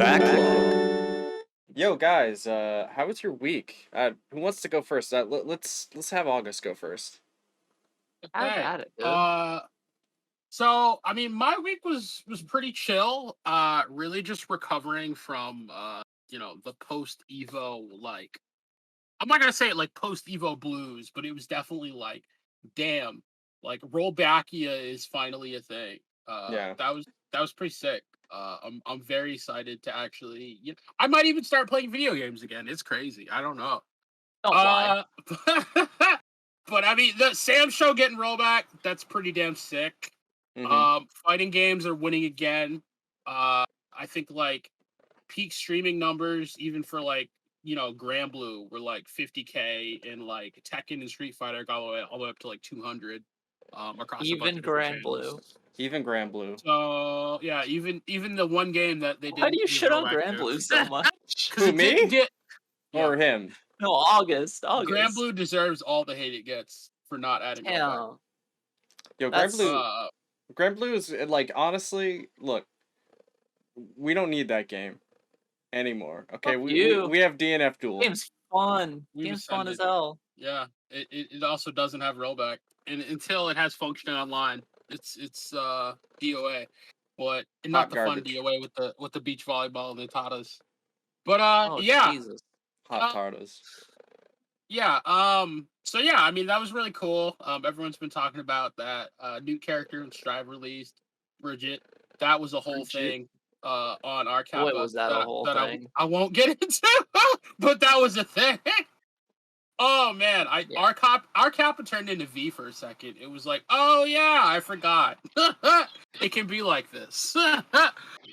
TH3BACKLOG. Yo, guys, how was your week? Who wants to go first? Let's have August go first. Have Hey, at it, dude. so I mean, my week was pretty chill. Really just recovering from the post Evo, like, I'm not gonna say it like post Evo blues, but it was definitely like, damn, like rollbackia is finally a thing. Yeah. That was pretty sick. I'm very excited to actually, I might even start playing video games again. It's crazy. I don't know. Don't lie. But I mean, the Sam show getting rollback, that's pretty damn sick. Fighting games are winning again. I think like peak streaming numbers, even for like, Grand Blue were like 50K, and like Tekken and Street Fighter got all the way up to like 200. Across a bunch Even of different Grand channels. Blue. Even Grand Blue. So yeah, even the one game that they did. Why do you shit on Grand Blue so much? Who, me? Yeah. Or him? No, August. Grand Blue deserves all the hate it gets for not adding rollback. Yo, Grand Blue is like, honestly, look, we don't need that game anymore. Okay, we have DNF Duel. Game's fun. Game's fun as hell. Yeah, it also doesn't have rollback, and until it has functioning online, it's DOA, but not the fun DOA with the beach volleyball and the tatas. But yeah, Jesus. Hot tartas. Yeah. So yeah, I mean, that was really cool. Everyone's been talking about that new character in Strive released, Bridget. That was a whole thing on our Kappa. Boy, was that a whole thing. I won't get into, but that was a thing. Oh man, our Kappa turned into V for a second. It was like, oh yeah, I forgot. It can be like this.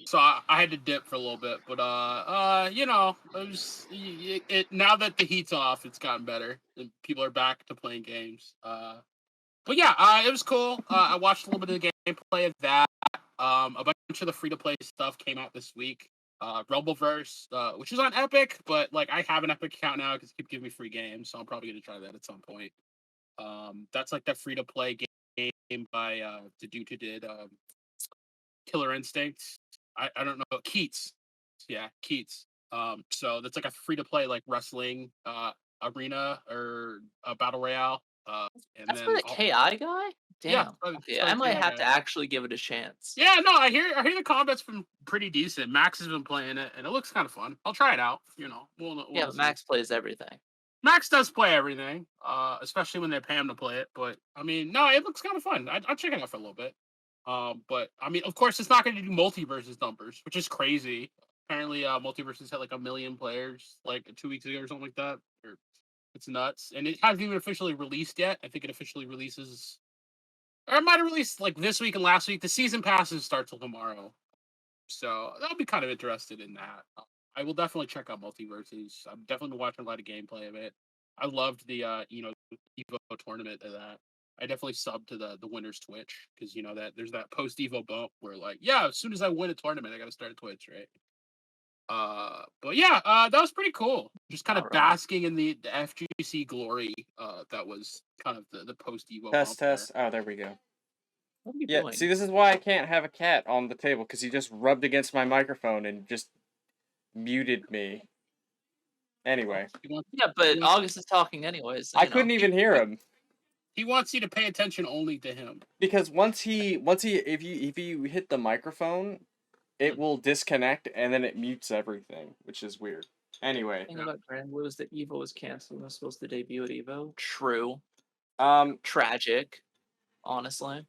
So I had to dip for a little bit, but now that the heat's off, it's gotten better and people are back to playing games. But yeah, it was cool. I watched a little bit of the gameplay of that. A bunch of the free to play stuff came out this week. Rumbleverse, which is on Epic, but like I have an Epic account now because keep giving me free games, so I'm probably gonna try that at some point. That's like that free to play game by the dude who did Killer Instinct. I don't know, Keats. Yeah, Keats. So that's like a free to play like wrestling arena or a battle royale. That's for the KI guy? Damn. Yeah, I might have to actually give it a chance. Yeah, no, I hear the combat's been pretty decent. Max has been playing it, and it looks kind of fun. I'll try it out. We'll yeah, but Max plays everything. Max does play everything, especially when they pay him to play it. But I mean, no, it looks kind of fun. I'll check it out for a little bit. But I mean, of course, it's not going to do multiverses numbers, which is crazy. Apparently, multiverses had like 1 million players like 2 weeks ago or something like that. It's nuts, and it hasn't even officially released yet. I think it officially releases, or it might have released like this week and last week. The season passes start till tomorrow, so I'll be kind of interested in that. I will definitely check out multiverses. I've definitely been watching a lot of gameplay of it. I loved the Evo tournament of that. I definitely subbed to the winner's Twitch because that there's that post Evo bump where like, yeah, as soon as I win a tournament, I got to start a Twitch, right? But yeah, that was pretty cool. Just kind of basking in the FGC glory. That was kind of the post Evo. Test. Oh, there we go. What are you doing? See, this is why I can't have a cat on the table, because he just rubbed against my microphone and just muted me. Anyway. Yeah, but August is talking anyways. So, I couldn't even hear him. He wants you to pay attention only to him. Because if you hit the microphone, it will disconnect and then it mutes everything, which is weird. Anyway. The thing about Grand Blue is that Evo was canceled and was supposed to debut at Evo. True. Tragic. Honestly.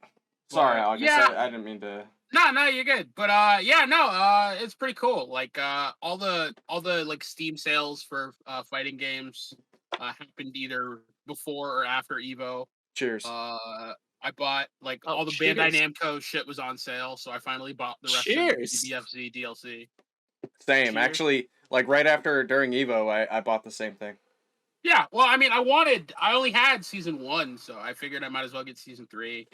Sorry, August. Yeah. I didn't mean to. No, you're good. But it's pretty cool. Like all the like Steam sales for fighting games happened either before or after Evo. Cheers. I bought like all the Bandai Namco shit was on sale, so I finally bought the rest of the BFZ DLC. Same. Cheers. Actually, like right after during Evo, I bought the same thing. Yeah, well, I mean, I only had season 1, so I figured I might as well get season 3.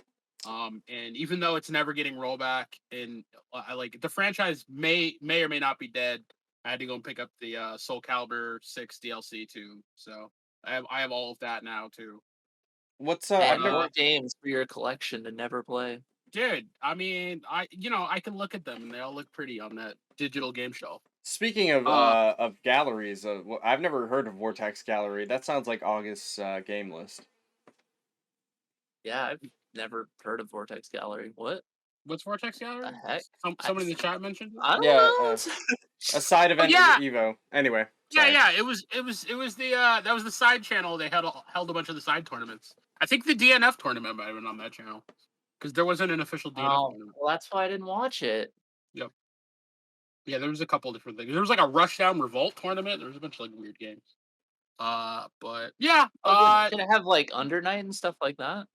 And even though it's never getting rollback, and I like the franchise may or may not be dead, I had to go and pick up the Soul Calibur 6 DLC too. So I have all of that now too. What's more games for your collection to never play? Dude, I mean, I can look at them and they all look pretty on that digital game shelf. Speaking of galleries, I've never heard of Vortex Gallery. That sounds like August's game list. Yeah, I've never heard of Vortex Gallery. What? What's Vortex Gallery? The heck? Somebody in the chat mentioned it? I don't Yeah, know. a side event of Evo. Anyway. Sorry. Yeah. It was the that was the side channel. They held a bunch of the side tournaments. I think the DNF tournament might have been on that channel because there wasn't an official DNF tournament. Well, that's why I didn't watch it. Yep. Yeah, there was a couple different things. There was like a Rushdown Revolt tournament. There was a bunch of like weird games. But yeah. Did it have like Undernight and stuff like that?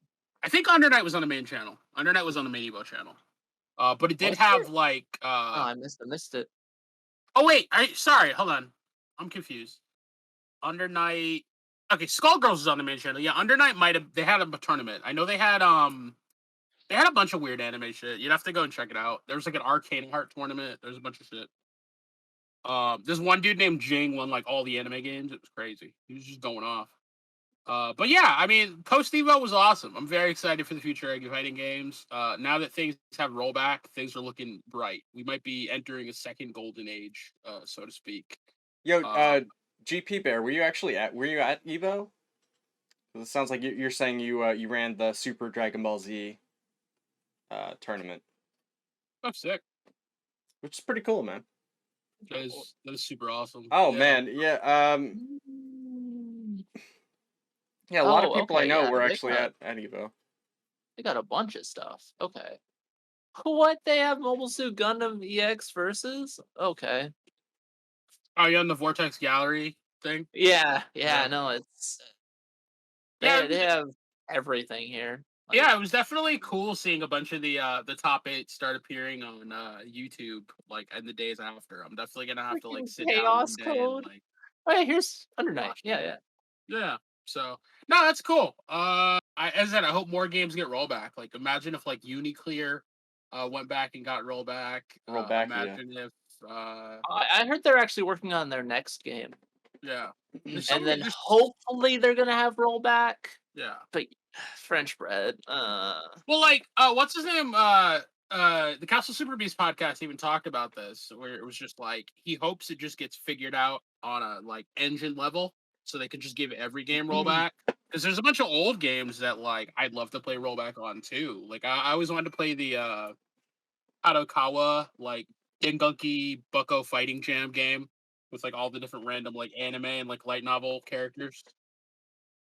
I think Undernight was on the main channel. Undernight was on the main Evo channel. But it did have like. I missed it. Oh wait, sorry. Hold on, I'm confused. Undernight. Okay, Skullgirls is on the main channel. Yeah, Undernight might have. They had a tournament. I know they had a bunch of weird anime shit. You'd have to go and check it out. There was like an Arcane Heart tournament. There's a bunch of shit. There's one dude named Jing won like all the anime games. It was crazy. He was just going off. But yeah, I mean, post Evo was awesome. I'm very excited for the future of fighting games. Now that things have rollback, things are looking bright. We might be entering a second golden age, so to speak. Yo, GP Bear, were you at Evo? It sounds like you're saying you ran the Super Dragon Ball Z tournament. I'm sick. Which is pretty cool, man. That is super awesome. Oh man, yeah. Yeah, a lot of people I know were actually at Evo. They got a bunch of stuff. Okay. What? They have Mobile Suit Gundam EX versus? Okay. Are you on the Vortex Gallery thing? Yeah. No, it's they have everything here. Like, yeah, it was definitely cool seeing a bunch of the top 8 start appearing on YouTube like in the days after. I'm definitely gonna have to like sit Chaos down Code. and, like, oh yeah, here's Undernight. Yeah. So no, that's cool. As I said, I hope more games get rollback. Like, imagine if like Uniclear went back and got rollback. Imagine if I heard they're actually working on their next game. Yeah. And then hopefully they're gonna have rollback. Yeah. But French bread. Well, like, what's his name? The Castle Super Beast podcast even talked about this, where it was just like he hopes it just gets figured out on a like engine level, so they could just give every game rollback. Because there's a bunch of old games that like I'd love to play rollback on too. Like I always wanted to play the Kadokawa like Dengunki Bucko Fighting Jam game with like all the different random like anime and like light novel characters.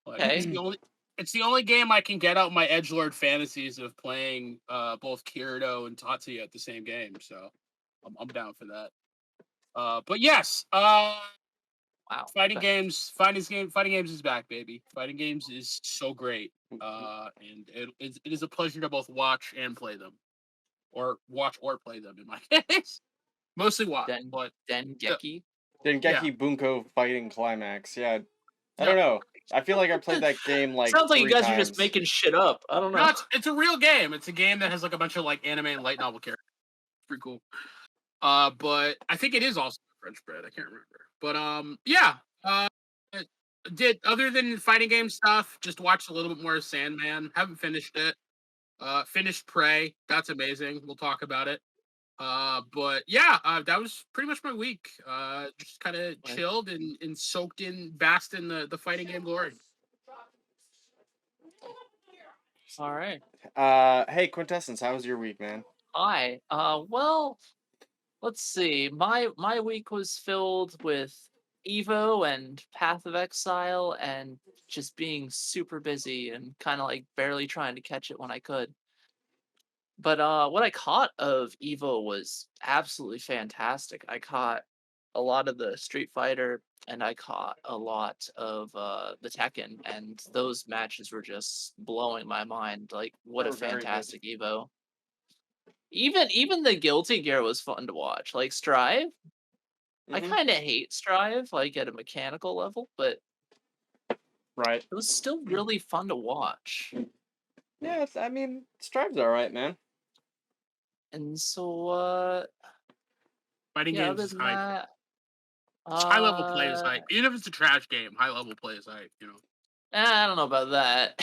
Like, it's the only game I can get out my edgelord fantasies of playing both Kirito and Tatsuya at the same game. So I'm down for that. But yes, wow. Fighting games is back, baby. Fighting games is so great, and it is a pleasure to both watch and play them, or play them in my case. Mostly watch, but Dengeki Bunko Fighting Climax. Yeah, I don't know. I feel like I played that game like sounds like you guys times. are just making shit up. I don't know. No, it's a real game. It's a game that has like a bunch of like anime and light novel characters. Pretty cool. But I think it is also French bread. I can't remember. But yeah. Did other than fighting game stuff, just watched a little bit more of Sandman. Haven't finished it. Finished Prey. That's amazing. We'll talk about it. But yeah, that was pretty much my week. Just kind of chilled and soaked in, basked in the fighting game glory. All right. Hey Quintessence, how was your week, man? Hi. Well, let's see. My week was filled with Evo and Path of Exile and just being super busy and kind of like barely trying to catch it when I could. But what I caught of Evo was absolutely fantastic. I caught a lot of the Street Fighter and I caught a lot of the Tekken, and those matches were just blowing my mind. Like, what a fantastic Evo. Even the Guilty Gear was fun to watch. Like Strive. I kind of hate Strive, like at a mechanical level, but right, it was still really fun to watch. Yeah, I mean, Strive's all right, man. And so, fighting games is hype. High level play is hype. Even if it's a trash game, high level play is hype. You know. I don't know about that.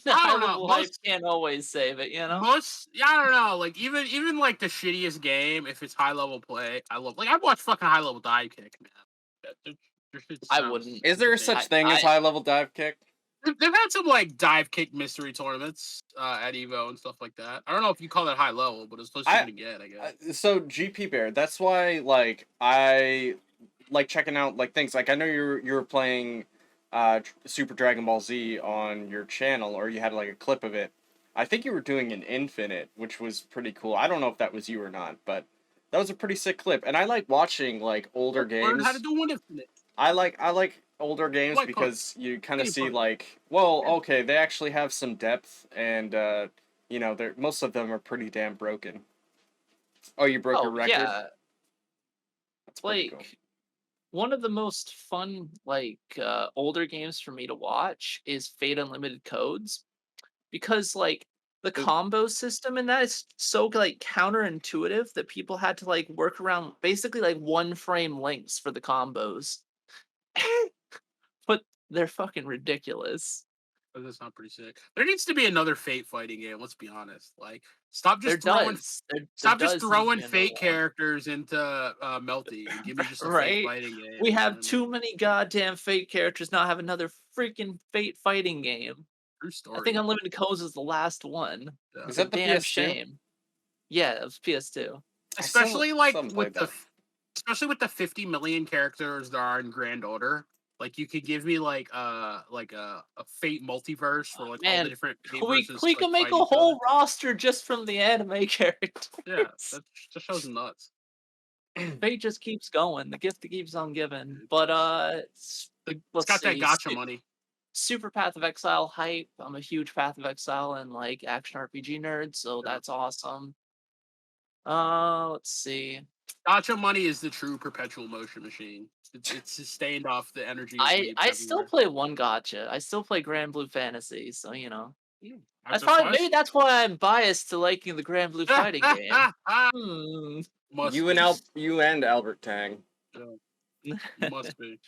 I High don't know. level hype can't always save it, you know? I don't know. Like even like the shittiest game, if it's high level play, I love. Like I'd watch fucking high level dive kick, man. Their shit I sounds wouldn't. Is there entertaining. such thing as high level dive kick? They've had some like dive kick mystery tournaments at Evo and stuff like that. I don't know if you call that high level, but it's close you're gonna get, I guess. So GP Bear, that's why like I like checking out like things like I know you're playing Super Dragon Ball Z on your channel, or you had like a clip of it. I think you were doing an Infinite, which was pretty cool. I don't know if that was you or not, but that was a pretty sick clip. And I like watching like older games. Learn how to do one Infinite. I like older games because you kind of see like, well, okay, they actually have some depth, and you know, they're most of them are pretty damn broken. Oh, you broke your record? Yeah. That's pretty Like cool. one of the most fun older games for me to watch is Fate Unlimited Codes, because like the combo system in that is so like counterintuitive that people had to like work around basically like 1 frame lengths for the combos. But they're fucking ridiculous. Oh, that sounds pretty sick. There needs to be another Fate fighting game. Let's be honest. Like, stop just throwing Fate characters into Melty and give me just a Fate fighting game. We have too many goddamn Fate characters. Now have another freaking Fate fighting game. True story. I think Unlimited Codes is the last one. Yeah. Is that the PS2? Shame. Yeah, it was PS2. Especially with the 50 million characters there are in Grand Order. Like you could give me like a Fate multiverse for like all the different Fate we can make a whole roster just from the anime characters. Yeah, that just shows nuts. Fate just keeps going. The gift that keeps on giving. But it's got that gacha money. Super Path of Exile hype. I'm a huge Path of Exile and like action RPG nerd, so that's awesome. Let's see. Gacha money is the true perpetual motion machine. It's sustained off the energy. I still play one gacha. I still play Grand Blue Fantasy, so you know. That's maybe that's why I'm biased to liking the Grand Blue fighting game. You and Albert Tang. Yeah. Must be.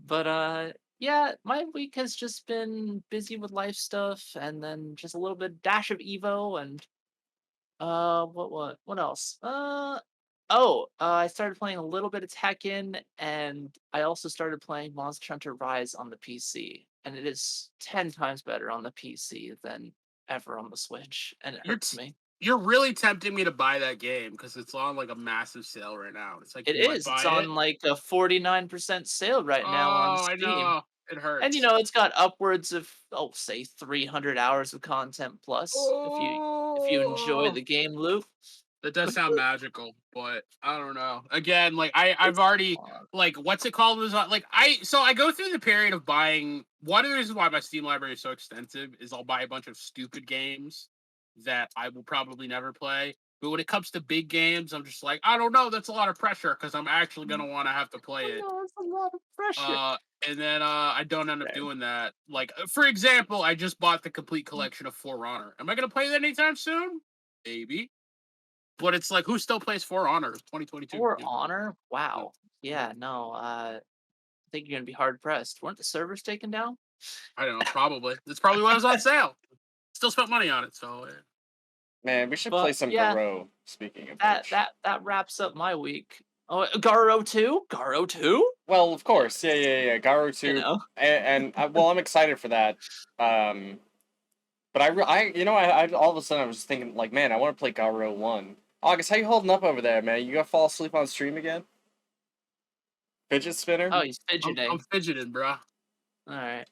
But yeah, my week has just been busy with life stuff, and then just a little bit dash of Evo, and what else? I started playing a little bit of Tekken, and I also started playing Monster Hunter Rise on the PC, and it is 10 times better on the PC than ever on the Switch, and it hurts me. You're really tempting me to buy that game because it's on like a massive sale right now. It's like it's on like a 49% sale right now on Steam. I know. It hurts. And you know, it's got upwards of say 300 hours of content plus if you enjoy the game loop. That does sound magical, but I don't know. Again, like I've already like what's it called? Like I go through the period of buying. One of the reasons why my Steam library is so extensive is I'll buy a bunch of stupid games that I will probably never play. But when it comes to big games, I'm just like, I don't know. That's a lot of pressure because I'm actually gonna want to have to play it. That's a lot of pressure. And then I don't end up doing that. Like for example, I just bought the complete collection of For Honor. Am I gonna play that anytime soon? Maybe. But it's like, who still plays For Honor? It's 2022. For Honor? Wow. Yeah, no. I think you're gonna be hard pressed. Weren't the servers taken down? I don't know. Probably. That's probably why it was on sale. Still spent money on it. So. Man, we should play some Garo. Speaking of that wraps up my week. Oh, Garo 2? Garo 2? Well, of course. Yeah. Garo 2. You know? And I'm excited for that. But I all of a sudden I was thinking like, man, I want to play Garo 1. August, how you holding up over there, man? You gonna fall asleep on stream again? Fidget spinner? Oh, he's fidgeting. I'm fidgeting, bro. All right.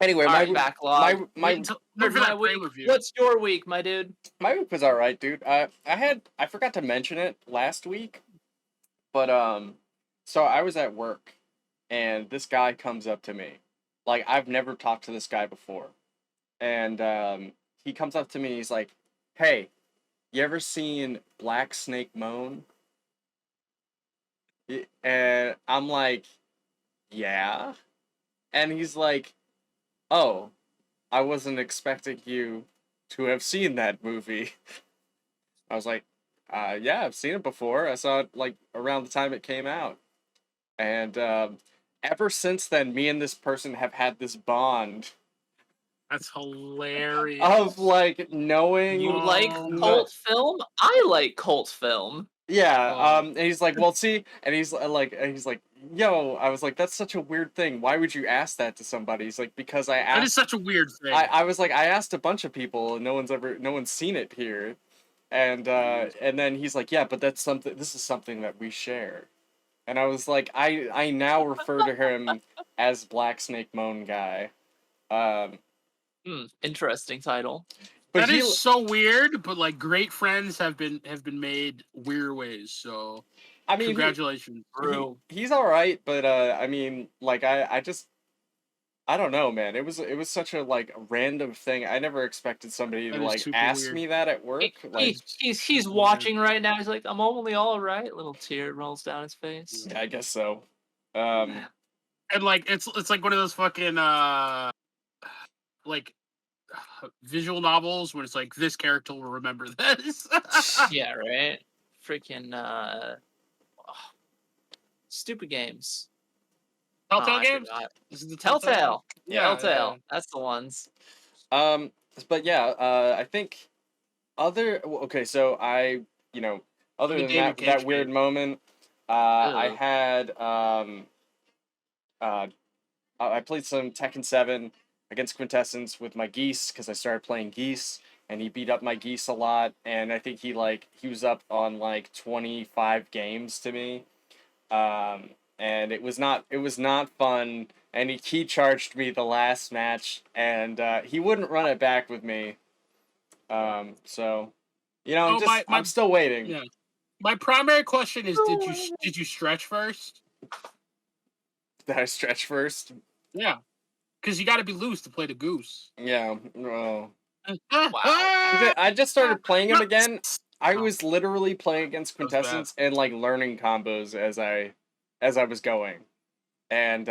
Anyway, my backlog. My week. What's your week, my dude? My week was all right, dude. I forgot to mention it last week, but so I was at work, and this guy comes up to me, like I've never talked to this guy before, and he comes up to me. He's like, "Hey, you ever seen Black Snake Moan?" And I'm like, "Yeah," and he's like, "Oh, I wasn't expecting you to have seen that movie." I was like, yeah, I've seen it before. I saw it like around the time it came out. And ever since then, me and this person have had this bond That's hilarious. of like knowing You like No. cult film? I like cult film. Yeah, Oh. and he's like, well, see, and he's like, yo, I was like, that's such a weird thing. Why would you ask that to somebody? He's like, because I That is asked, such a weird thing. I was like, I asked a bunch of people, and no one's seen it here, and then he's like, yeah, but this is something that we share, and I was like, I now refer to him as Black Snake Moan Guy, um, Interesting title. but That he, is so weird, but like great friends have been made weird ways. So I mean, congratulations. he's all right, but I mean, like I just. I don't know, man. It was such a like random thing. I never expected somebody That to is like super ask weird. me that at work. Like, He's super weird. watching right now. He's like, I'm only all right. Little tear rolls down his face. yeah, I guess so. And like it's like one of those fucking like visual novels where it's like this character will remember this. Yeah, right. Freaking stupid games. Telltale I games. forgot. This is the Telltale. Yeah, Telltale. yeah. That's the ones. But yeah, I think okay, so other Even than David that Cage weird games. moment, I Ugh. had I played some Tekken 7 against Quintessence with my geese because I started playing geese and he beat up my geese a lot and I think he was up on like 25 games to me. And it was not fun and he key charged me the last match and he wouldn't run it back with me. So Oh, I'm still waiting. yeah. My primary question is, did you stretch first? Did I stretch first? Yeah, because you got to be loose to play the goose. Yeah. Well, Wow. I just started playing him again. I Oh. was literally playing against That was bad. Quintessence and like learning combos as I was going. And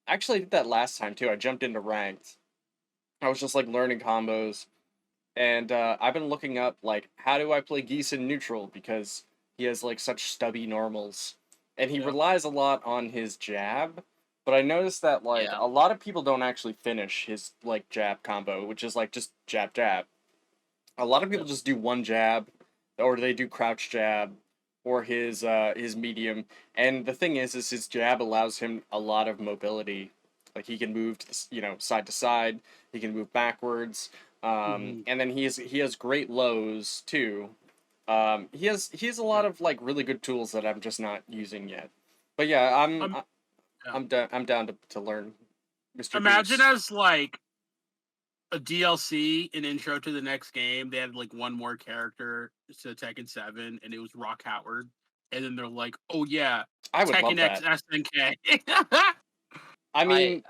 actually I did that last time too. I jumped into ranked. I was just like learning combos. And I've been looking up like how do I play Geese in neutral because he has like such stubby normals. And he Yeah. relies a lot on his jab. But I noticed that like Yeah. a lot of people don't actually finish his like jab combo, which is like just jab jab. A lot of people just do one jab, or they do crouch jab, or his medium. And the thing is his jab allows him a lot of mobility. Like he can move side to side. He can move backwards. And then he has great lows too. He has a lot of like really good tools that I'm just not using yet. But yeah, I'm down to learn Mr. Imagine Goose. as like a DLC, an intro to the next game. They had like one more character to Tekken 7, and it was Rock Howard. And then they're like, "Oh yeah, I would Tekken love X that. SNK." I mean,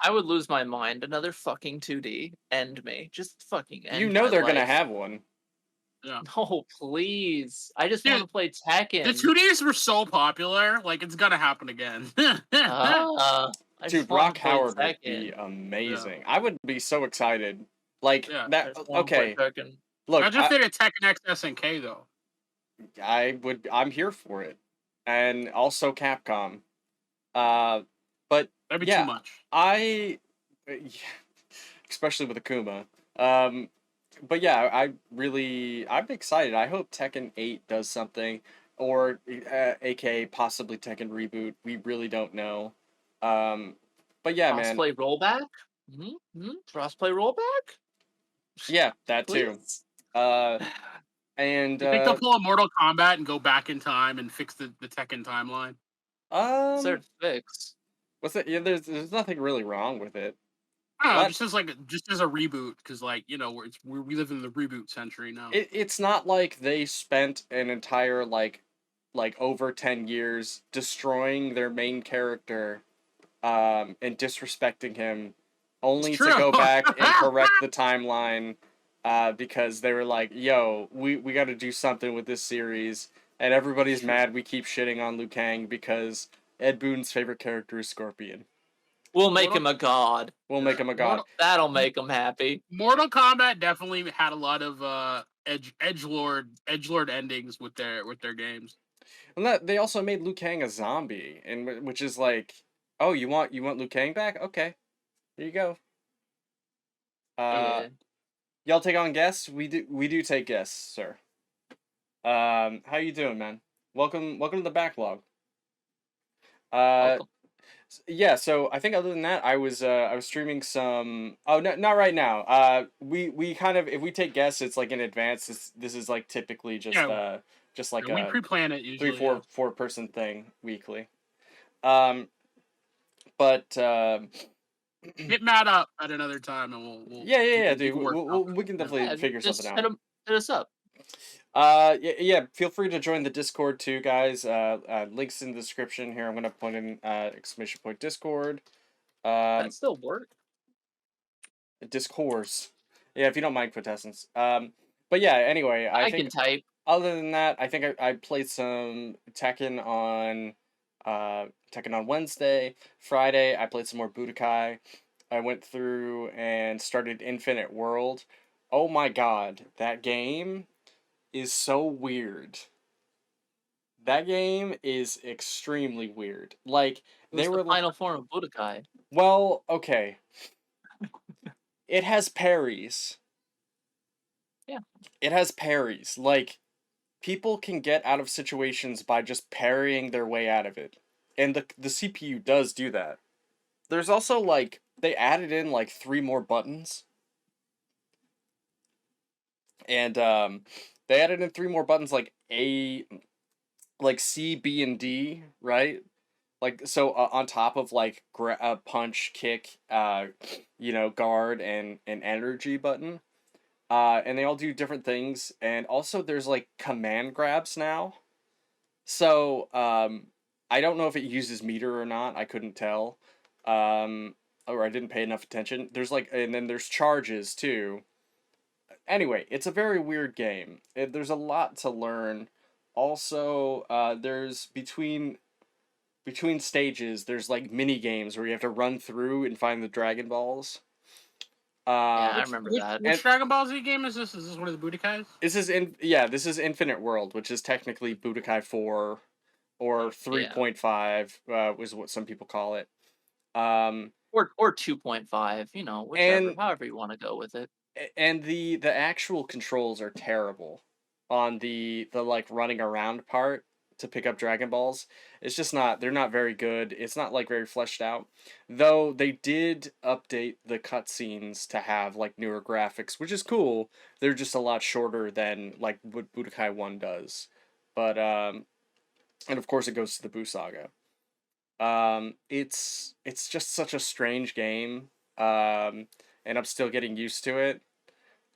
I would lose my mind. Another fucking 2D. End me. Just fucking end you know my they're gonna life. have one. Yeah. No, please. I just want Dude, to play Tekken. The 2Ds were so popular, like it's gonna happen again. I Dude, just want Rock to play Howard would be Tekken. amazing. I would be so excited. Like Yeah. I that. just want to play Okay, Tekken. look, Imagine if they did Tekken X SNK though. I'm here for it, and also Capcom. But That'd be yeah, too much. especially with Akuma. But yeah, I'm excited. I hope Tekken 8 does something, or aka possibly Tekken reboot. We really don't know. But yeah, man. Crossplay rollback? Crossplay rollback? Yeah, that too. Please? And You think they'll pull a Mortal Kombat and go back in time and fix the Tekken timeline? What's there to fix? what's it? Yeah, there's nothing really wrong with it. I don't know, What? just as a reboot, because like we live in the reboot century now. It's not like they spent an entire like over 10 years destroying their main character and disrespecting him only It's to true. go back and correct the timeline because they were like, yo, we got to do something with this series and everybody's mad we keep shitting on Liu Kang because Ed Boon's favorite character is Scorpion. We'll make him a god. We'll make him a god. That'll make him happy. Mortal Kombat definitely had a lot of edgelord endings with their games. And they also made Liu Kang a zombie, and which is like, oh, you want Liu Kang back? Okay, here you go. Yeah. Y'all take on guests? We do take guests, sir. How you doing, man? Welcome to the backlog. Uh, Welcome. yeah. So I think other than that, I was streaming some. Oh no, not right now. We kind of, if we take guests, it's like in advance. This is like typically Yeah, just like we a pre-plan it three usually. Yeah. four person thing weekly. Um, but Hit Matt up at another time, and yeah, he dude. can work something. We can Yeah. definitely Yeah, figure something just out. hit us up. Yeah. Feel free to join the Discord too, guys. Links in the description here. I'm gonna put in exclamation point Discord. That still work? Discourse. Yeah, if you don't mind quintessence. But yeah. Anyway, I I can think type. other than that, I think I played some Tekken on Wednesday. Friday, I played some more Budokai. I went through and started Infinite World. Oh my god, that game is so weird. That game is extremely weird. Like It they was the were final form of Budokai. well, okay. It has parries. Yeah. It has parries. Like people can get out of situations by just parrying their way out of it. And the CPU does do that. There's also like they added in like 3 more buttons. And they added in 3 more buttons like C, B, and D, right? Like so on top of like punch, kick, guard and an energy button. And they all do different things, and also there's like command grabs now. So I don't know if it uses meter or not. I couldn't tell. Or I didn't pay enough attention. There's like, and then there's charges too. Anyway, it's a very weird game. There's a lot to learn. Also, there's between stages, there's like mini games where you have to run through and find the Dragon Balls. Yeah, I Um, remember Which that. and Dragon Ball Z game is this? Is this one of the Budokais? this is Infinite World, which is technically Budokai 4 or Yeah. 3.5 was what some people call it. Um, Or 2.5, whichever, and however you want to go with it. and the actual controls are terrible on the like running around part to pick up Dragon Balls. It's just not, they're not very good. It's not like very fleshed out. Though they did update the cutscenes to have like newer graphics, which is cool. They're just a lot shorter than like what Budokai 1 does. But and of course it goes to the Buu Saga. It's just such a strange game. And I'm still getting used to it.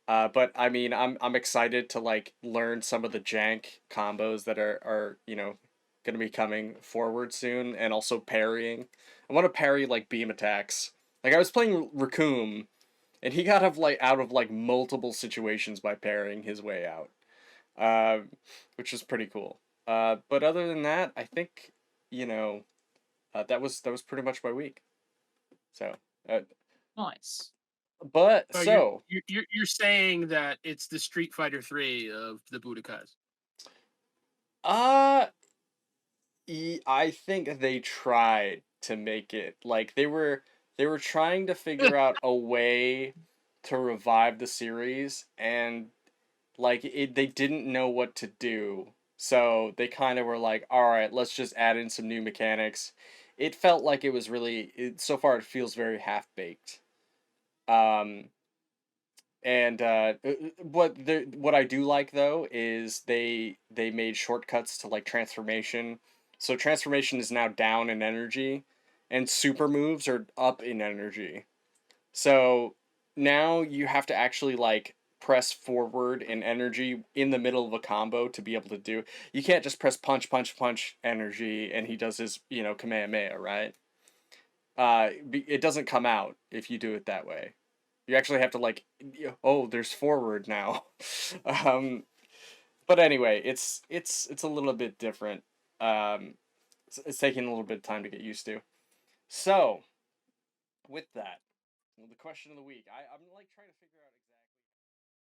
But I mean, I'm excited to like learn some of the jank combos that are gonna be coming forward soon, and also parrying. I want to parry like beam attacks. Like I was playing Raccoon, and he got out of like multiple situations by parrying his way out, which was pretty cool. But other than that, I think you know that was pretty much my week. So, Nice. but So so you're saying that it's the Street Fighter 3 of the Budokais? uh I think they tried to make it like they were trying to figure out a way to revive the series, and like they didn't know what to do. So they kind of were like, "All right, let's just add in some new mechanics." It felt like it was so far it feels very half-baked. Um and what I do like though is they made shortcuts to like transformation. So transformation is now down in energy, and super moves are up in energy. So now you have to actually like press forward in energy in the middle of a combo to be able to do. You can't just press punch energy and he does his Kamehameha, right? It doesn't come out if you do it that way. You actually have to like, oh, there's forward now. um, but anyway, it's a little bit different. It's taking a little bit of time to get used to. So, with that, well, the question of the week, I'm like trying to figure out.